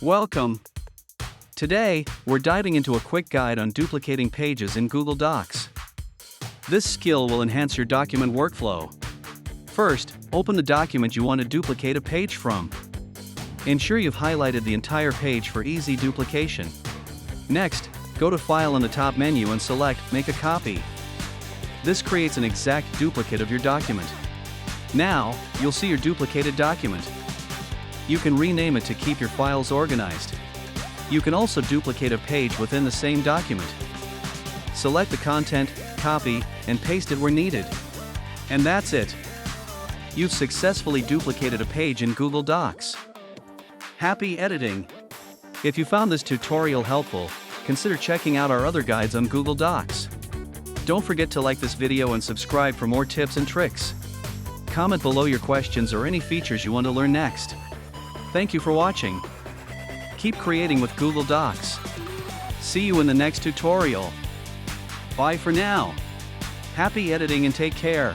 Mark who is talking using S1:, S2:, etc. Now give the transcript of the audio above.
S1: Welcome! Today, we're diving into a quick guide on duplicating pages in Google Docs. This skill will enhance your document workflow. First, open the document you want to duplicate a page from. Ensure you've highlighted the entire page for easy duplication. Next, go to File in the top menu and select Make a Copy. This creates an exact duplicate of your document. Now, you'll see your duplicated document. You can rename it to keep your files organized. You can also duplicate a page within the same document. Select the content, copy, and paste it where needed. And that's it. You've successfully duplicated a page in Google Docs. Happy editing! If you found this tutorial helpful, consider checking out our other guides on Google Docs. Don't forget to like this video and subscribe for more tips and tricks. Comment below your questions or any features you want to learn next. Thank you for watching. Keep creating with Google Docs. See you in the next tutorial. Bye for now. Happy editing and take care.